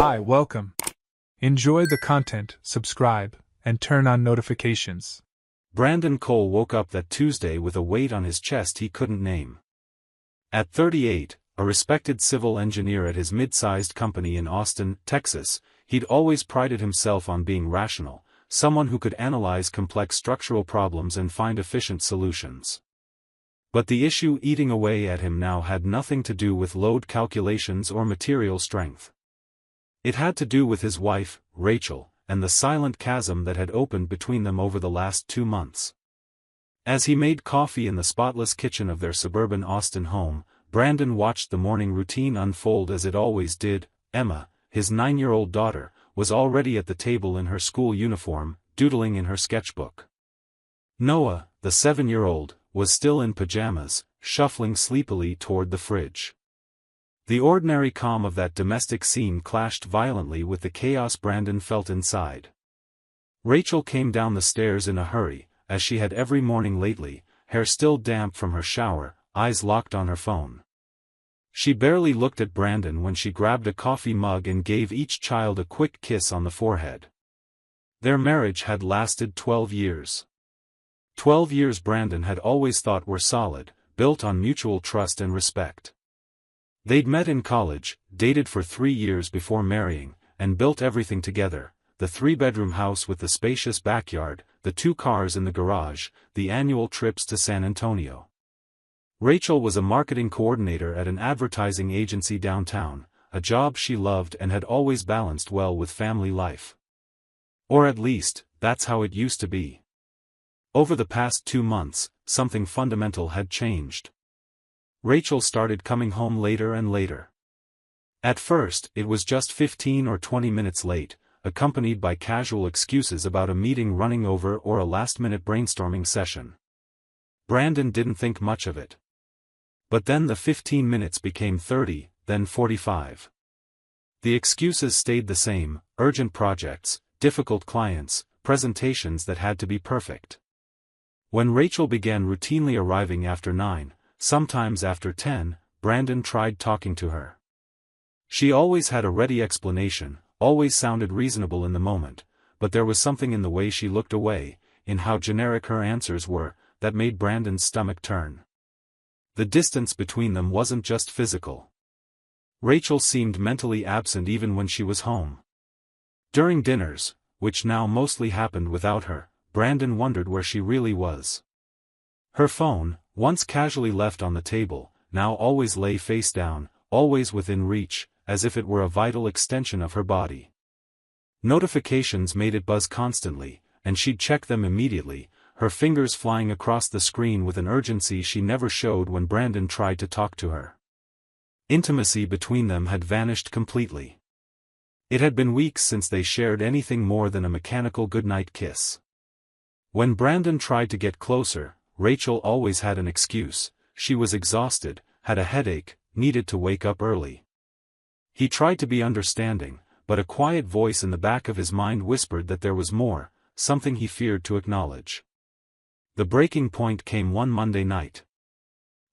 Hi, welcome. Enjoy the content, subscribe, and turn on notifications. Brandon Cole woke up that Tuesday with a weight on his chest he couldn't name. At 38, a respected civil engineer at his mid-sized company in Austin, Texas, he'd always prided himself on being rational, someone who could analyze complex structural problems and find efficient solutions. But the issue eating away at him now had nothing to do with load calculations or material strength. It had to do with his wife, Rachel, and the silent chasm that had opened between them over the last 2 months. As he made coffee in the spotless kitchen of their suburban Austin home, Brandon watched the morning routine unfold as it always did. Emma, his 9-year-old daughter, was already at the table in her school uniform, doodling in her sketchbook. Noah, the 7-year-old, was still in pajamas, shuffling sleepily toward the fridge. The ordinary calm of that domestic scene clashed violently with the chaos Brandon felt inside. Rachel came down the stairs in a hurry, as she had every morning lately, hair still damp from her shower, eyes locked on her phone. She barely looked at Brandon when she grabbed a coffee mug and gave each child a quick kiss on the forehead. Their marriage had lasted 12 years. 12 years Brandon had always thought were solid, built on mutual trust and respect. They'd met in college, dated for 3 years before marrying, and built everything together: the 3-bedroom house with the spacious backyard, the 2 cars in the garage, the annual trips to San Antonio. Rachel was a marketing coordinator at an advertising agency downtown, a job she loved and had always balanced well with family life. Or at least, that's how it used to be. Over the past 2 months, something fundamental had changed. Rachel started coming home later and later. At first, it was just 15 or 20 minutes late, accompanied by casual excuses about a meeting running over or a last-minute brainstorming session. Brandon didn't think much of it. But then the 15 minutes became 30, then 45. The excuses stayed the same: urgent projects, difficult clients, presentations that had to be perfect. When Rachel began routinely arriving after 9, sometimes after 10, Brandon tried talking to her. She always had a ready explanation, always sounded reasonable in the moment, but there was something in the way she looked away, in how generic her answers were, that made Brandon's stomach turn. The distance between them wasn't just physical. Rachel seemed mentally absent even when she was home. During dinners, which now mostly happened without her, Brandon wondered where she really was. Her phone, once casually left on the table, now always lay face down, always within reach, as if it were a vital extension of her body. Notifications made it buzz constantly, and she'd check them immediately, her fingers flying across the screen with an urgency she never showed when Brandon tried to talk to her. Intimacy between them had vanished completely. It had been weeks since they shared anything more than a mechanical goodnight kiss. When Brandon tried to get closer, Rachel always had an excuse: she was exhausted, had a headache, needed to wake up early. He tried to be understanding, but a quiet voice in the back of his mind whispered that there was more, something he feared to acknowledge. The breaking point came one Monday night.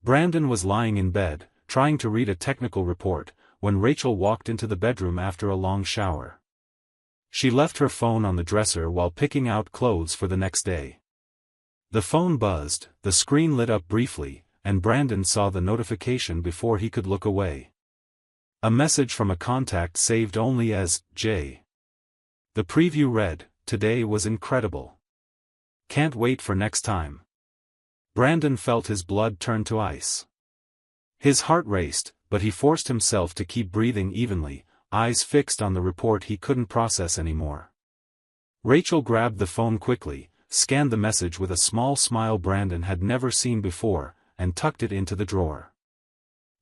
Brandon was lying in bed, trying to read a technical report, when Rachel walked into the bedroom after a long shower. She left her phone on the dresser while picking out clothes for the next day. The phone buzzed, the screen lit up briefly, and Brandon saw the notification before he could look away. A message from a contact saved only as J. The preview read, "Today was incredible. Can't wait for next time." Brandon felt his blood turn to ice. His heart raced, but he forced himself to keep breathing evenly, eyes fixed on the report he couldn't process anymore. Rachel grabbed the phone quickly, scanned the message with a small smile Brandon had never seen before, and tucked it into the drawer.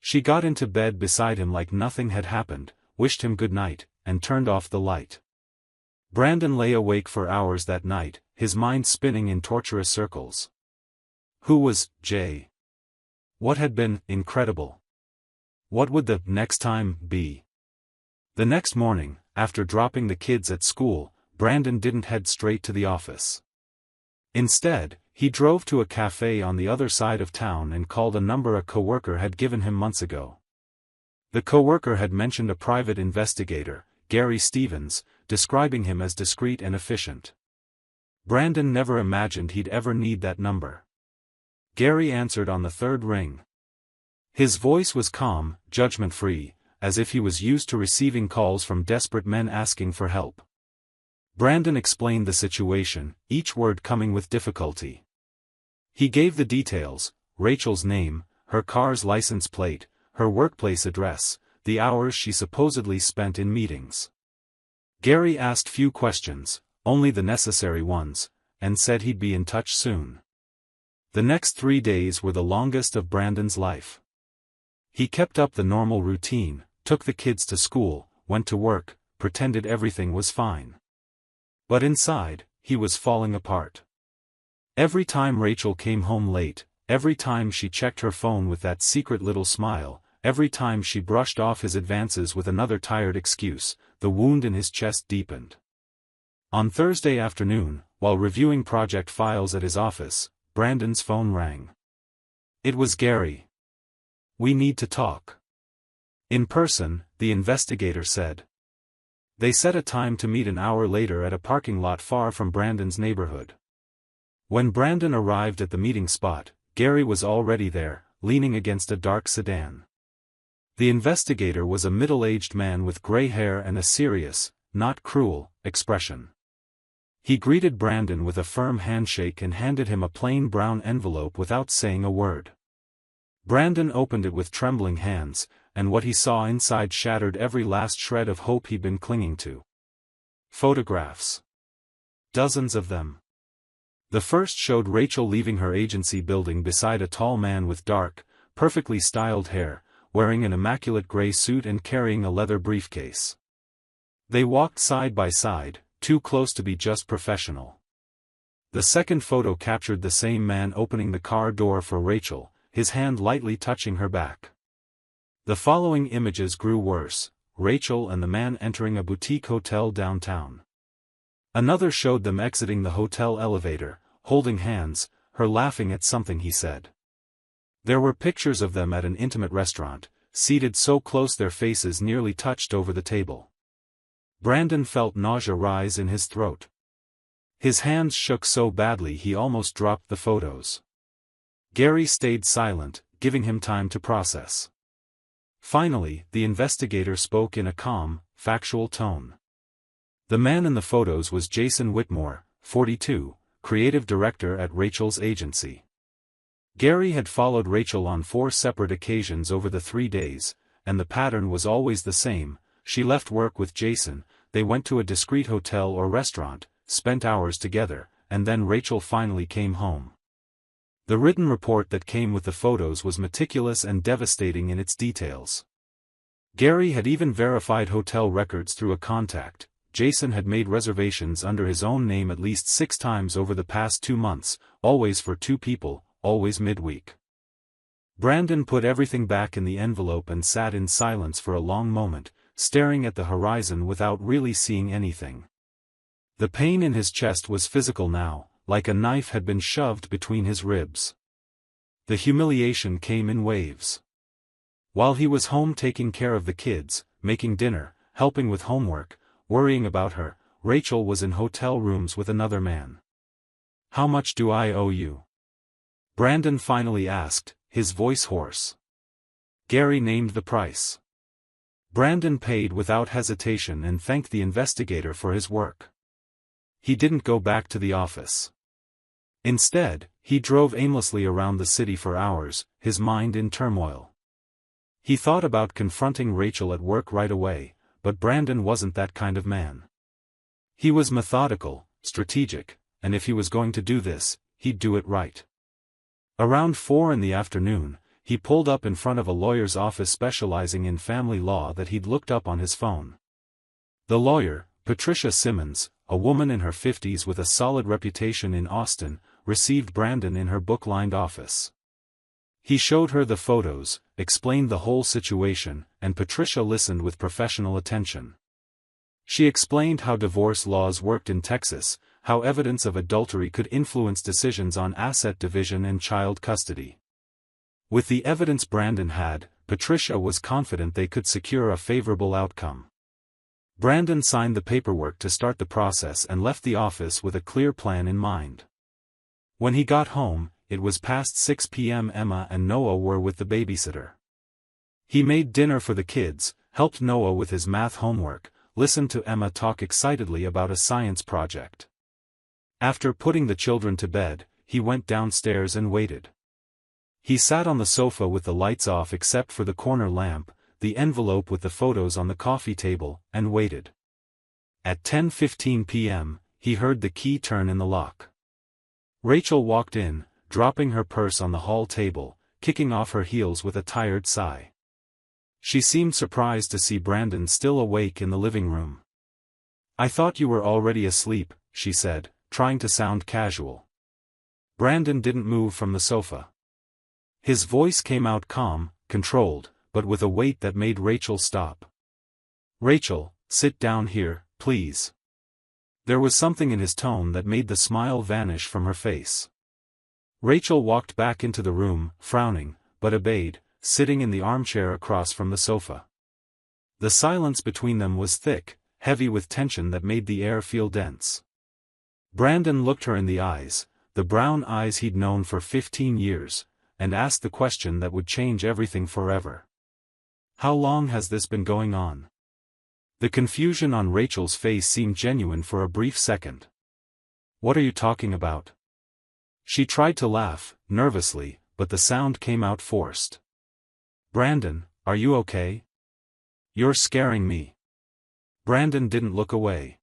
She got into bed beside him like nothing had happened, wished him good night, and turned off the light. Brandon lay awake for hours that night, his mind spinning in torturous circles. Who was Jay? What had been incredible? What would the next time be? The next morning, after dropping the kids at school, Brandon didn't head straight to the office. Instead, he drove to a cafe on the other side of town and called a number a coworker had given him months ago. The coworker had mentioned a private investigator, Gary Stevens, describing him as discreet and efficient. Brandon never imagined he'd ever need that number. Gary answered on the third ring. His voice was calm, judgment-free, as if he was used to receiving calls from desperate men asking for help. Brandon explained the situation, each word coming with difficulty. He gave the details: Rachel's name, her car's license plate, her workplace address, the hours she supposedly spent in meetings. Gary asked few questions, only the necessary ones, and said he'd be in touch soon. The next 3 days were the longest of Brandon's life. He kept up the normal routine, took the kids to school, went to work, pretended everything was fine. But inside, he was falling apart. Every time Rachel came home late, every time she checked her phone with that secret little smile, every time she brushed off his advances with another tired excuse, the wound in his chest deepened. On Thursday afternoon, while reviewing project files at his office, Brandon's phone rang. It was Gary. "We need to talk." "In person," the investigator said. They set a time to meet an hour later at a parking lot far from Brandon's neighborhood. When Brandon arrived at the meeting spot, Gary was already there, leaning against a dark sedan. The investigator was a middle-aged man with gray hair and a serious, not cruel, expression. He greeted Brandon with a firm handshake and handed him a plain brown envelope without saying a word. Brandon opened it with trembling hands, and what he saw inside shattered every last shred of hope he'd been clinging to. Photographs. Dozens of them. The first showed Rachel leaving her agency building beside a tall man with dark, perfectly styled hair, wearing an immaculate gray suit and carrying a leather briefcase. They walked side by side, too close to be just professional. The second photo captured the same man opening the car door for Rachel, his hand lightly touching her back. The following images grew worse: Rachel and the man entering a boutique hotel downtown. Another showed them exiting the hotel elevator, holding hands, her laughing at something he said. There were pictures of them at an intimate restaurant, seated so close their faces nearly touched over the table. Brandon felt nausea rise in his throat. His hands shook so badly he almost dropped the photos. Gary stayed silent, giving him time to process. Finally, the investigator spoke in a calm, factual tone. The man in the photos was Jason Whitmore, 42, creative director at Rachel's agency. Gary had followed Rachel on 4 separate occasions over the 3 days, and the pattern was always the same: she left work with Jason, they went to a discreet hotel or restaurant, spent hours together, and then Rachel finally came home. The written report that came with the photos was meticulous and devastating in its details. Gary had even verified hotel records through a contact. Jason had made reservations under his own name at least 6 times over the past 2 months, always for 2 people, always midweek. Brandon put everything back in the envelope and sat in silence for a long moment, staring at the horizon without really seeing anything. The pain in his chest was physical now, like a knife had been shoved between his ribs. The humiliation came in waves. While he was home taking care of the kids, making dinner, helping with homework, worrying about her, Rachel was in hotel rooms with another man. "How much do I owe you?" Brandon finally asked, his voice hoarse. Gary named the price. Brandon paid without hesitation and thanked the investigator for his work. He didn't go back to the office. Instead, he drove aimlessly around the city for hours, his mind in turmoil. He thought about confronting Rachel at work right away, but Brandon wasn't that kind of man. He was methodical, strategic, and if he was going to do this, he'd do it right. Around 4 in the afternoon, he pulled up in front of a lawyer's office specializing in family law that he'd looked up on his phone. The lawyer, Patricia Simmons, a woman in her 50s with a solid reputation in Austin, received Brandon in her book-lined office. He showed her the photos, explained the whole situation, and Patricia listened with professional attention. She explained how divorce laws worked in Texas, how evidence of adultery could influence decisions on asset division and child custody. With the evidence Brandon had, Patricia was confident they could secure a favorable outcome. Brandon signed the paperwork to start the process and left the office with a clear plan in mind. When he got home, it was past 6 p.m. Emma and Noah were with the babysitter. He made dinner for the kids, helped Noah with his math homework, listened to Emma talk excitedly about a science project. After putting the children to bed, he went downstairs and waited. He sat on the sofa with the lights off except for the corner lamp, the envelope with the photos on the coffee table, and waited. At 10:15 p.m., he heard the key turn in the lock. Rachel walked in, dropping her purse on the hall table, kicking off her heels with a tired sigh. She seemed surprised to see Brandon still awake in the living room. "I thought you were already asleep," she said, trying to sound casual. Brandon didn't move from the sofa. His voice came out calm, controlled, but with a weight that made Rachel stop. "Rachel, sit down here, please." There was something in his tone that made the smile vanish from her face. Rachel walked back into the room, frowning, but obeyed, sitting in the armchair across from the sofa. The silence between them was thick, heavy with tension that made the air feel dense. Brandon looked her in the eyes, the brown eyes he'd known for 15 years, and asked the question that would change everything forever. "How long has this been going on?" The confusion on Rachel's face seemed genuine for a brief second. "What are you talking about?" She tried to laugh, nervously, but the sound came out forced. "Brandon, are you okay? You're scaring me." Brandon didn't look away.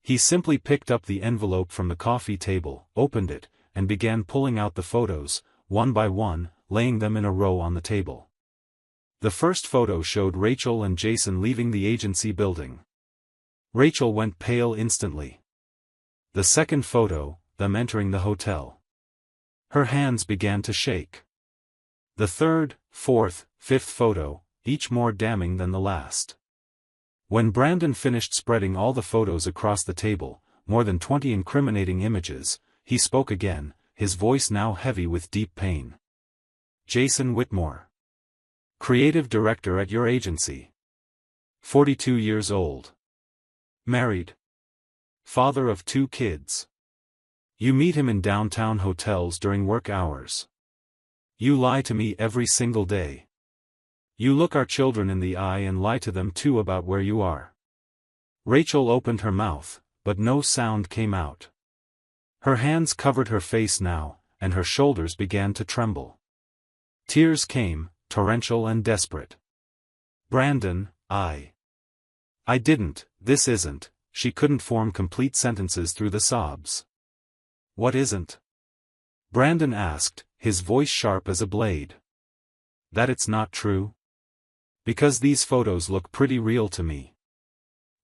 He simply picked up the envelope from the coffee table, opened it, and began pulling out the photos, one by one, laying them in a row on the table. The first photo showed Rachel and Jason leaving the agency building. Rachel went pale instantly. The second photo, them entering the hotel. Her hands began to shake. The third, fourth, fifth photo, each more damning than the last. When Brandon finished spreading all the photos across the table, more than 20 incriminating images, he spoke again, his voice now heavy with deep pain. "Jason Whitmore. Creative director at your agency. 42 years old. Married. Father of 2 kids. You meet him in downtown hotels during work hours. You lie to me every single day. You look our children in the eye and lie to them too about where you are." Rachel opened her mouth, but no sound came out. Her hands covered her face now, and her shoulders began to tremble. Tears came, torrential and desperate. "Brandon, I didn't, this isn't," she couldn't form complete sentences through the sobs. "What isn't?" Brandon asked, his voice sharp as a blade. "That it's not true? Because these photos look pretty real to me.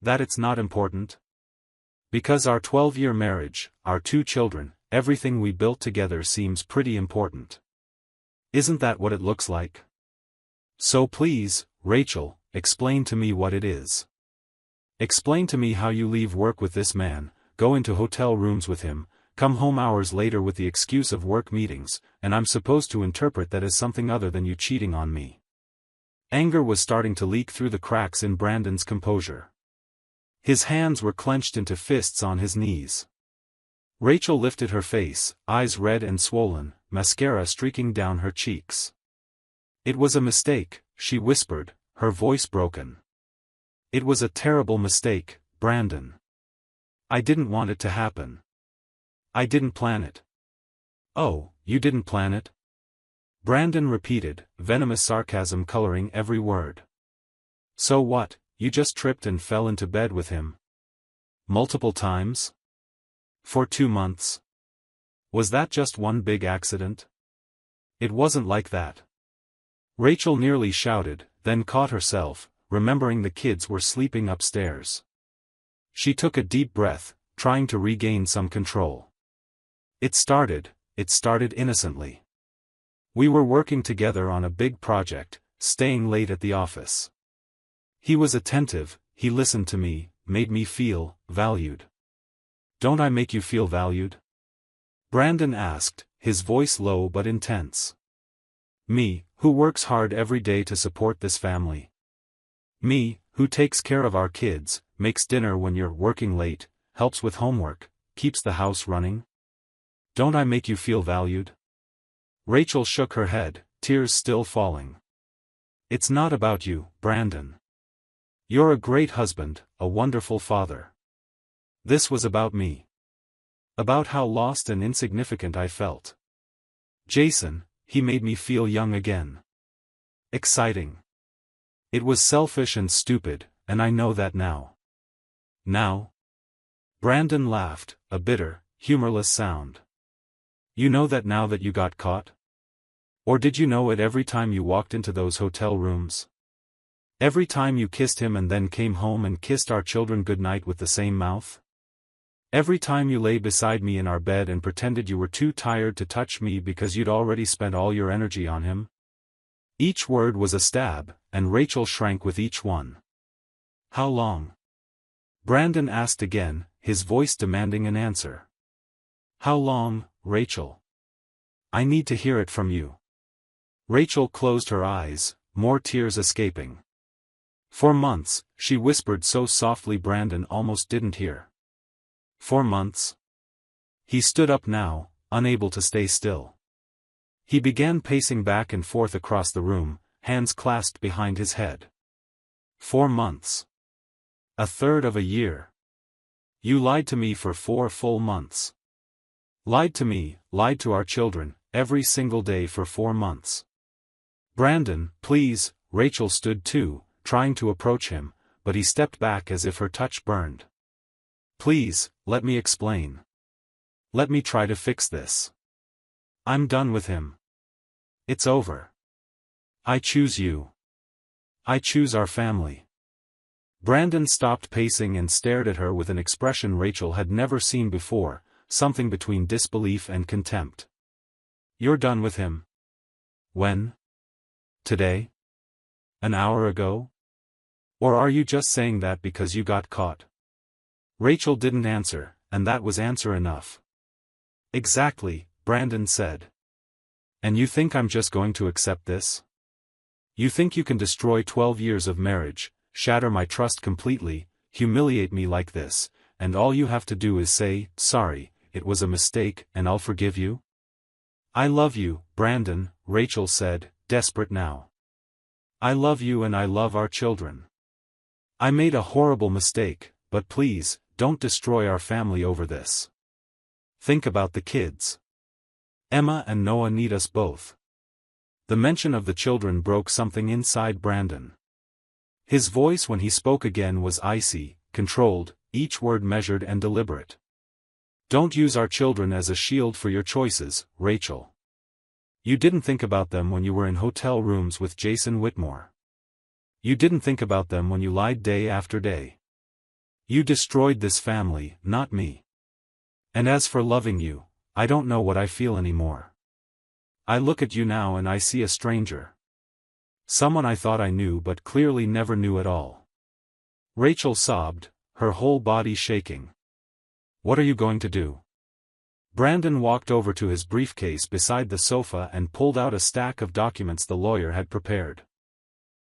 That it's not important? Because our 12-year marriage, our 2 children, everything we built together seems pretty important. Isn't that what it looks like? So please, Rachel, explain to me what it is. Explain to me how you leave work with this man, go into hotel rooms with him, come home hours later with the excuse of work meetings, and I'm supposed to interpret that as something other than you cheating on me." Anger was starting to leak through the cracks in Brandon's composure. His hands were clenched into fists on his knees. Rachel lifted her face, eyes red and swollen, mascara streaking down her cheeks. "It was a mistake," she whispered, her voice broken. "It was a terrible mistake, Brandon. I didn't want it to happen. I didn't plan it." "Oh, you didn't plan it?" Brandon repeated, venomous sarcasm coloring every word. "So what, you just tripped and fell into bed with him? Multiple times? For 2 months? Was that just one big accident? It wasn't like that." Rachel nearly shouted, then caught herself, remembering the kids were sleeping upstairs. She took a deep breath, trying to regain some control. It started innocently. We were working together on a big project, staying late at the office. He was attentive, he listened to me, made me feel valued. "Don't I make you feel valued?" Brandon asked, his voice low but intense. "Me, who works hard every day to support this family. Me, Who takes care of our kids, makes dinner when you're working late, helps with homework, keeps the house running? Don't I make you feel valued? Rachel shook her head, tears still falling. It's not about you, Brandon. You're a great husband, a wonderful father. This was about me. About how lost and insignificant I felt. Jason, he made me feel young again. Exciting. It was selfish and stupid, and I know that now. Now? Brandon laughed, a bitter, humorless sound. You know that now that you got caught? Or did you know it every time you walked into those hotel rooms? Every time you kissed him and then came home and kissed our children goodnight with the same mouth? Every time you lay beside me in our bed and pretended you were too tired to touch me because you'd already spent all your energy on him? Each word was a stab, and Rachel shrank with each one. How long? Brandon asked again, his voice demanding an answer. How long, Rachel? I need to hear it from you. Rachel closed her eyes, more tears escaping. For months, she whispered so softly Brandon almost didn't hear. 4 months? He stood up now, unable to stay still. He began pacing back and forth across the room, hands clasped behind his head. 4 months. A third of a year. You lied to me for 4 full months. Lied to me, lied to our children, every single day for 4 months. Brandon, please. Rachel stood too, trying to approach him, but he stepped back as if her touch burned. Please, let me explain. Let me try to fix this. I'm done with him. It's over. I choose you. I choose our family. Brandon stopped pacing and stared at her with an expression Rachel had never seen before, something between disbelief and contempt. You're done with him? When? Today? An hour ago? Or are you just saying that because you got caught? Rachel didn't answer, and that was answer enough. Exactly, Brandon said. And you think I'm just going to accept this? You think you can destroy 12 years of marriage, shatter my trust completely, humiliate me like this, and all you have to do is say, sorry, it was a mistake, and I'll forgive you? I love you, Brandon, Rachel said, desperate now. I love you and I love our children. I made a horrible mistake, but please, don't destroy our family over this. Think about the kids. Emma and Noah need us both. The mention of the children broke something inside Brandon. His voice when he spoke again was icy, controlled, each word measured and deliberate. Don't use our children as a shield for your choices, Rachel. You didn't think about them when you were in hotel rooms with Jason Whitmore. You didn't think about them when you lied day after day. You destroyed this family, not me. And as for loving you, I don't know what I feel anymore. I look at you now and I see a stranger. Someone I thought I knew but clearly never knew at all. Rachel sobbed, her whole body shaking. What are you going to do? Brandon walked over to his briefcase beside the sofa and pulled out a stack of documents the lawyer had prepared.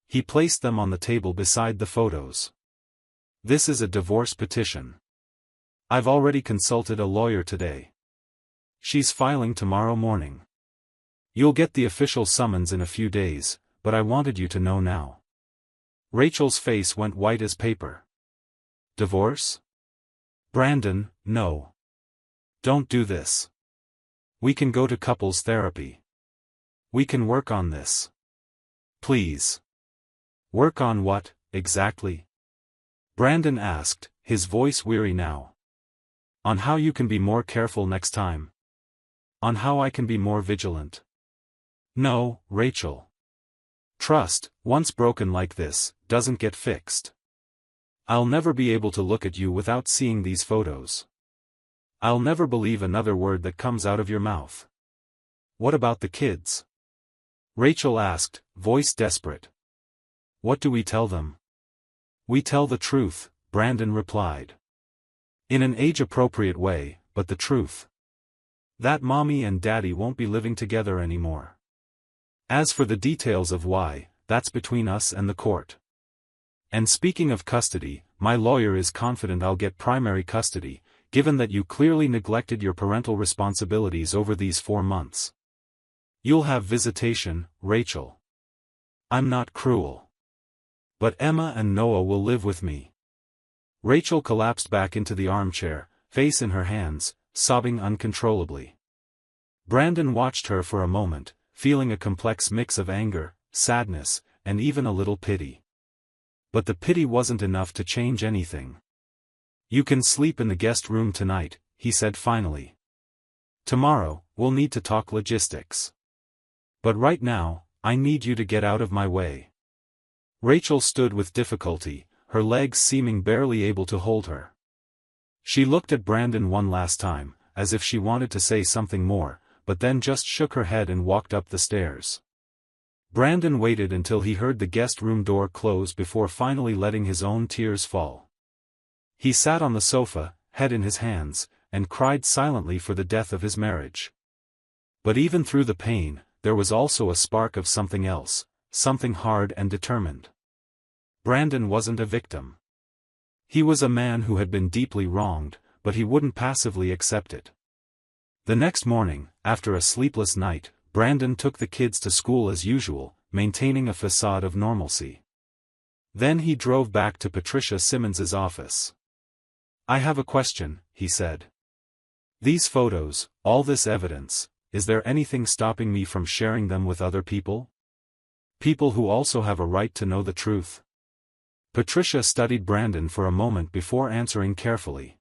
He placed them on the table beside the photos. This is a divorce petition. I've already consulted a lawyer today. She's filing tomorrow morning. You'll get the official summons in a few days, but I wanted you to know now. Rachel's face went white as paper. Divorce? Brandon, no. Don't do this. We can go to couples therapy. We can work on this. Please. Work on what, exactly? Brandon asked, his voice weary now. On how you can be more careful next time. On how I can be more vigilant. No, Rachel. Trust, once broken like this, doesn't get fixed. I'll never be able to look at you without seeing these photos. I'll never believe another word that comes out of your mouth. What about the kids? Rachel asked, voice desperate. What do we tell them? We tell the truth, Brandon replied. In an age-appropriate way, but the truth. That mommy and daddy won't be living together anymore. As for the details of why, that's between us and the court. And speaking of custody, my lawyer is confident I'll get primary custody, given that you clearly neglected your parental responsibilities over these 4 months. You'll have visitation, Rachel. I'm not cruel. But Emma and Noah will live with me. Rachel collapsed back into the armchair, face in her hands, sobbing uncontrollably. Brandon watched her for a moment, feeling a complex mix of anger, sadness, and even a little pity. But the pity wasn't enough to change anything. You can sleep in the guest room tonight, he said finally. Tomorrow, we'll need to talk logistics. But right now, I need you to get out of my way. Rachel stood with difficulty, her legs seeming barely able to hold her. She looked at Brandon one last time, as if she wanted to say something more, but then just shook her head and walked up the stairs. Brandon waited until he heard the guest room door close before finally letting his own tears fall. He sat on the sofa, head in his hands, and cried silently for the death of his marriage. But even through the pain, there was also a spark of something else, something hard and determined. Brandon wasn't a victim. He was a man who had been deeply wronged, but he wouldn't passively accept it. The next morning, after a sleepless night, Brandon took the kids to school as usual, maintaining a facade of normalcy. Then he drove back to Patricia Simmons's office. I have a question, he said. These photos, all this evidence, is there anything stopping me from sharing them with other people? People who also have a right to know the truth. Patricia studied Brandon for a moment before answering carefully.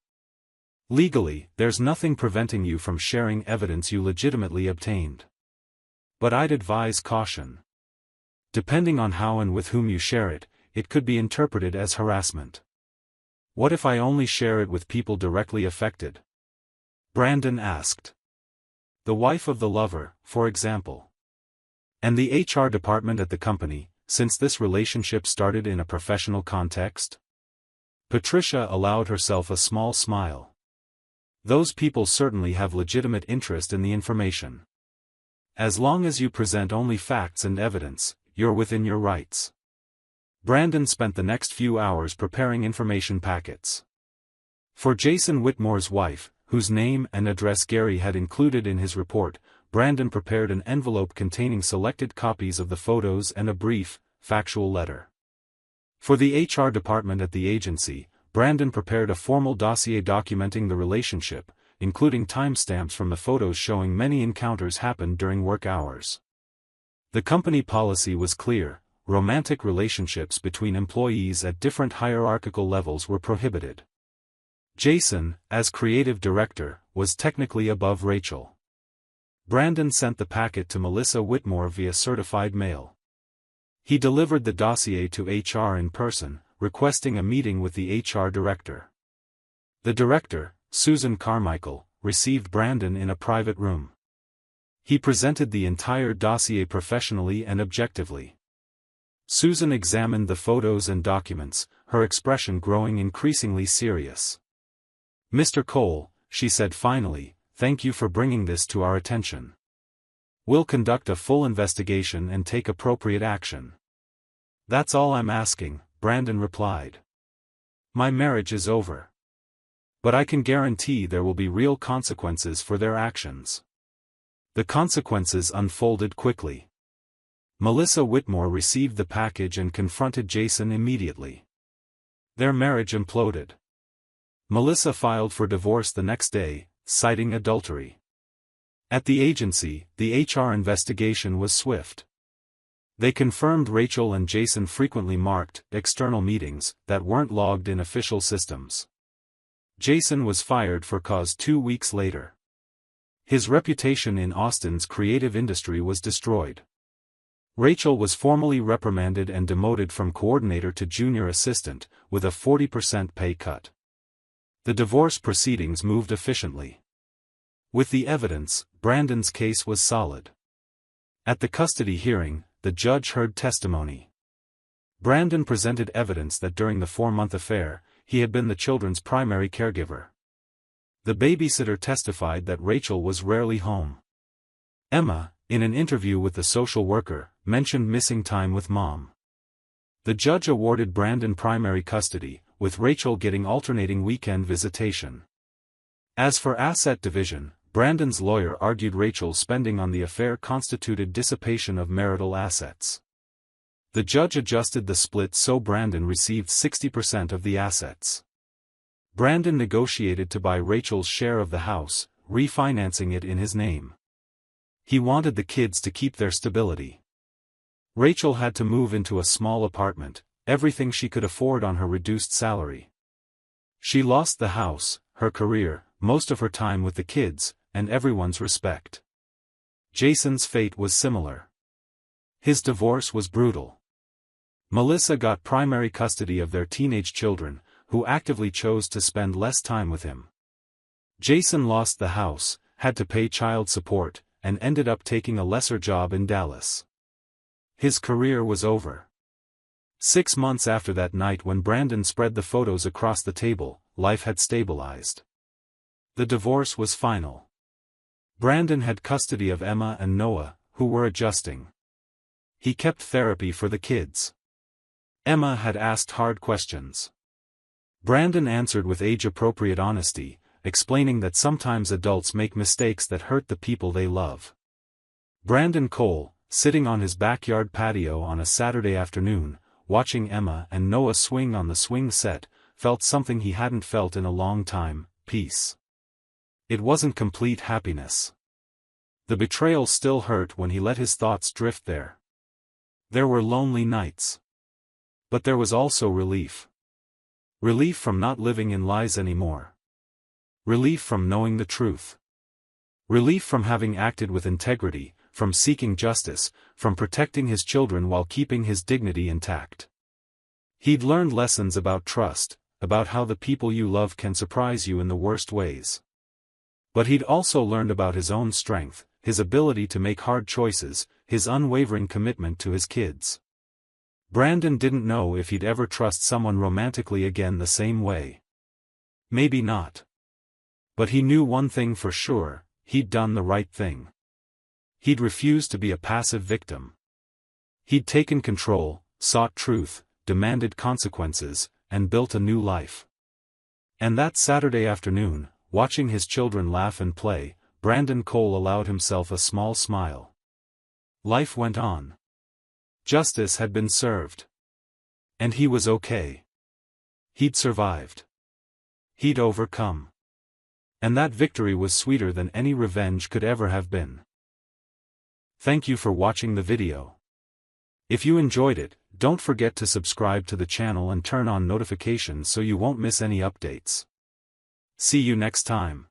Legally, there's nothing preventing you from sharing evidence you legitimately obtained. But I'd advise caution. Depending on how and with whom you share it, it could be interpreted as harassment. What if I only share it with people directly affected? Brandon asked. The wife of the lover, for example. And the HR department at the company, since this relationship started in a professional context? Patricia allowed herself a small smile. Those people certainly have legitimate interest in the information. As long as you present only facts and evidence, you're within your rights. Brandon spent the next few hours preparing information packets. For Jason Whitmore's wife, whose name and address Gary had included in his report, Brandon prepared an envelope containing selected copies of the photos and a brief, factual letter. For the HR department at the agency, Brandon prepared a formal dossier documenting the relationship, including timestamps from the photos showing many encounters happened during work hours. The company policy was clear: romantic relationships between employees at different hierarchical levels were prohibited. Jason, as creative director, was technically above Rachel. Brandon sent the packet to Melissa Whitmore via certified mail. He delivered the dossier to HR in person, requesting a meeting with the HR director. The director, Susan Carmichael, received Brandon in a private room. He presented the entire dossier professionally and objectively. Susan examined the photos and documents, her expression growing increasingly serious. Mr. Cole, she said finally, thank you for bringing this to our attention. We'll conduct a full investigation and take appropriate action. That's all I'm asking, Brandon replied. My marriage is over. But I can guarantee there will be real consequences for their actions. The consequences unfolded quickly. Melissa Whitmore received the package and confronted Jason immediately. Their marriage imploded. Melissa filed for divorce the next day, citing adultery. At the agency, the HR investigation was swift. They confirmed Rachel and Jason frequently marked external meetings that weren't logged in official systems. Jason was fired for cause 2 weeks later. His reputation in Austin's creative industry was destroyed. Rachel was formally reprimanded and demoted from coordinator to junior assistant, with a 40% pay cut. The divorce proceedings moved efficiently. With the evidence, Brandon's case was solid. At the custody hearing, the judge heard testimony. Brandon presented evidence that during the 4-month affair, he had been the children's primary caregiver. The babysitter testified that Rachel was rarely home. Emma, in an interview with the social worker, mentioned missing time with mom. The judge awarded Brandon primary custody, with Rachel getting alternating weekend visitation. As for asset division, Brandon's lawyer argued Rachel's spending on the affair constituted dissipation of marital assets. The judge adjusted the split so Brandon received 60% of the assets. Brandon negotiated to buy Rachel's share of the house, refinancing it in his name. He wanted the kids to keep their stability. Rachel had to move into a small apartment, everything she could afford on her reduced salary. She lost the house, her career, most of her time with the kids, and everyone's respect. Jason's fate was similar. His divorce was brutal. Melissa got primary custody of their teenage children, who actively chose to spend less time with him. Jason lost the house, had to pay child support, and ended up taking a lesser job in Dallas. His career was over. 6 months after that night when Brandon spread the photos across the table, life had stabilized. The divorce was final. Brandon had custody of Emma and Noah, who were adjusting. He kept therapy for the kids. Emma had asked hard questions. Brandon answered with age-appropriate honesty, explaining that sometimes adults make mistakes that hurt the people they love. Brandon Cole, sitting on his backyard patio on a Saturday afternoon, watching Emma and Noah swing on the swing set, felt something he hadn't felt in a long time: peace. It wasn't complete happiness. The betrayal still hurt when he let his thoughts drift there. There were lonely nights. But there was also relief. Relief from not living in lies anymore. Relief from knowing the truth. Relief from having acted with integrity, from seeking justice, from protecting his children while keeping his dignity intact. He'd learned lessons about trust, about how the people you love can surprise you in the worst ways. But he'd also learned about his own strength, his ability to make hard choices, his unwavering commitment to his kids. Brandon didn't know if he'd ever trust someone romantically again the same way. Maybe not. But he knew one thing for sure: he'd done the right thing. He'd refused to be a passive victim. He'd taken control, sought truth, demanded consequences, and built a new life. And that Saturday afternoon, watching his children laugh and play, Brandon Cole allowed himself a small smile. Life went on. Justice had been served. And he was okay. He'd survived. He'd overcome. And that victory was sweeter than any revenge could ever have been. Thank you for watching the video. If you enjoyed it, don't forget to subscribe to the channel and turn on notifications so you won't miss any updates. See you next time.